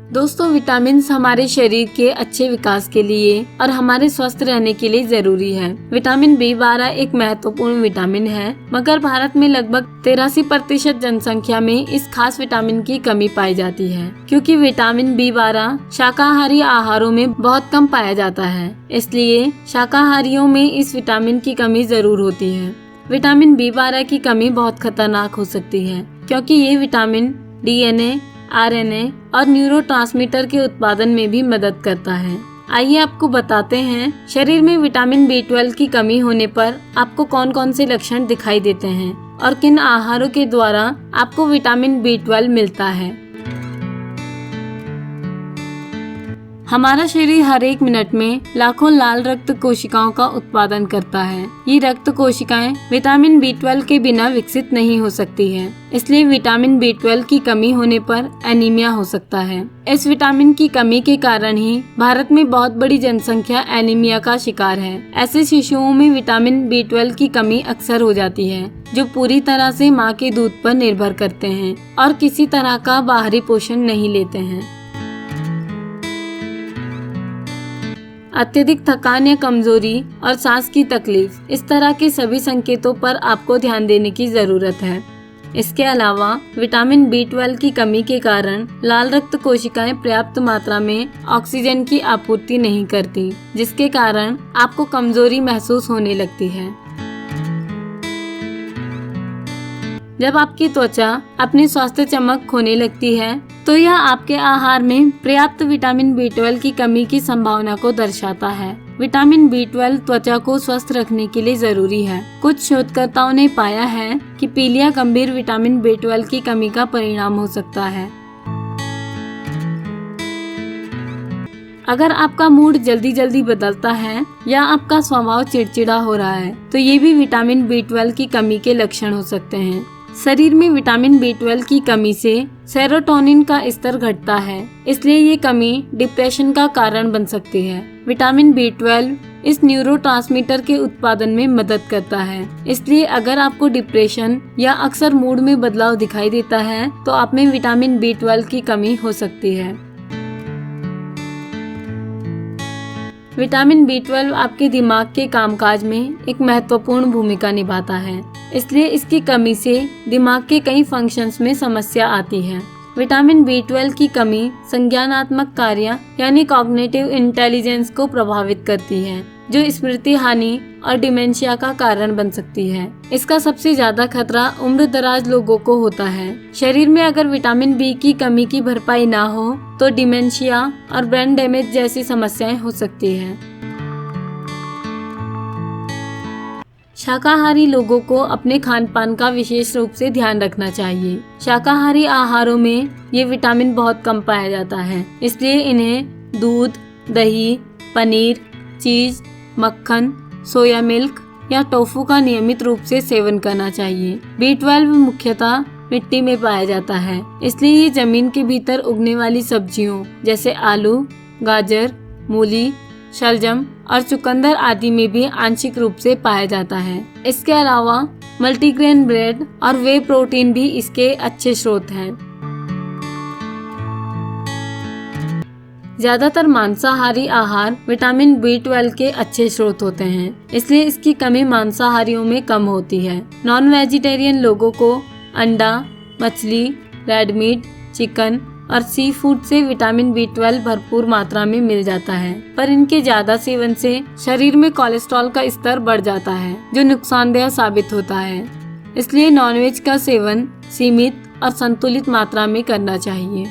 दोस्तों, विटामिन्स हमारे शरीर के अच्छे विकास के लिए और हमारे स्वस्थ रहने के लिए जरूरी है। विटामिन B12 एक महत्वपूर्ण विटामिन है, मगर भारत में लगभग 83% जनसंख्या में इस खास विटामिन की कमी पाई जाती है, क्योंकि विटामिन B12 शाकाहारी आहारों में बहुत कम पाया जाता है। इसलिए शाकाहारियों में इस विटामिन की कमी जरूर होती है। विटामिन B12 की कमी बहुत खतरनाक हो सकती है, क्योंकि ये विटामिन DNA, RNA और न्यूरोट्रांसमीटर के उत्पादन में भी मदद करता है। आइए आपको बताते हैं शरीर में विटामिन B12 की कमी होने पर आपको कौन कौन से लक्षण दिखाई देते हैं और किन आहारों के द्वारा आपको विटामिन B12 मिलता है। हमारा शरीर हर एक मिनट में लाखों लाल रक्त कोशिकाओं का उत्पादन करता है। ये रक्त कोशिकाएं विटामिन B12 के बिना विकसित नहीं हो सकती हैं। इसलिए विटामिन B12 की कमी होने पर एनीमिया हो सकता है। इस विटामिन की कमी के कारण ही भारत में बहुत बड़ी जनसंख्या एनीमिया का शिकार है। ऐसे शिशुओं में विटामिन B12 की कमी अक्सर हो जाती है, जो पूरी तरह से माँ के दूध पर निर्भर करते हैं और किसी तरह का बाहरी पोषण नहीं लेते हैं। अत्यधिक थकान या कमजोरी और सांस की तकलीफ, इस तरह के सभी संकेतों पर आपको ध्यान देने की जरूरत है। इसके अलावा विटामिन B12 की कमी के कारण लाल रक्त कोशिकाएं पर्याप्त मात्रा में ऑक्सीजन की आपूर्ति नहीं करती, जिसके कारण आपको कमजोरी महसूस होने लगती है। जब आपकी त्वचा अपनी स्वास्थ्य चमक खोने लगती है, तो यह आपके आहार में पर्याप्त विटामिन B12 की कमी की संभावना को दर्शाता है। विटामिन B12 त्वचा को स्वस्थ रखने के लिए जरूरी है। कुछ शोधकर्ताओं ने पाया है कि पीलिया गंभीर विटामिन B12 की कमी का परिणाम हो सकता है। अगर आपका मूड जल्दी जल्दी बदलता है या आपका स्वभाव चिड़चिड़ा हो रहा है, तो ये भी विटामिन B12 की कमी के लक्षण हो सकते हैं। शरीर में विटामिन B12 की कमी से सेरोटोनिन का स्तर घटता है, इसलिए ये कमी डिप्रेशन का कारण बन सकती है। विटामिन B12 इस न्यूरोट्रांसमीटर के उत्पादन में मदद करता है, इसलिए अगर आपको डिप्रेशन या अक्सर मूड में बदलाव दिखाई देता है, तो आप में विटामिन B12 की कमी हो सकती है। विटामिन B12 आपके दिमाग के कामकाज में एक महत्वपूर्ण भूमिका निभाता है, इसलिए इसकी कमी से दिमाग के कई फंक्शंस में समस्या आती है। विटामिन B12 की कमी संज्ञानात्मक कार्य यानी कॉग्निटिव इंटेलिजेंस को प्रभावित करती है, जो स्मृति हानि और डिमेंशिया का कारण बन सकती है। इसका सबसे ज्यादा खतरा उम्र दराज लोगों को होता है। शरीर में अगर विटामिन B की कमी की भरपाई ना हो, तो डिमेंशिया और ब्रेन डैमेज जैसी समस्याएं हो सकती हैं। शाकाहारी लोगों को अपने खान पान का विशेष रूप से ध्यान रखना चाहिए। शाकाहारी आहारों में ये विटामिन बहुत कम पाया जाता है, इसलिए इन्हें दूध, दही, पनीर, चीज, मक्खन, सोया मिल्क या टोफू का नियमित रूप से सेवन करना चाहिए। B12 मुख्यतः मिट्टी में पाया जाता है, इसलिए ये जमीन के भीतर उगने वाली सब्जियों जैसे आलू, गाजर, मूली, शलजम और चुकंदर आदि में भी आंशिक रूप से पाया जाता है। इसके अलावा मल्टीग्रेन ब्रेड और वे प्रोटीन भी इसके अच्छे स्रोत हैं। ज्यादातर मांसाहारी आहार विटामिन B12 के अच्छे स्रोत होते हैं, इसलिए इसकी कमी मांसाहारियों में कम होती है। नॉन वेजिटेरियन लोगों को अंडा, मछली, रेड मीट, चिकन और सी फूड से विटामिन B12 भरपूर मात्रा में मिल जाता है, पर इनके ज्यादा सेवन से शरीर में कोलेस्ट्रॉल का स्तर बढ़ जाता है, जो नुकसानदेह साबित होता है। इसलिए नॉनवेज का सेवन सीमित और संतुलित मात्रा में करना चाहिए।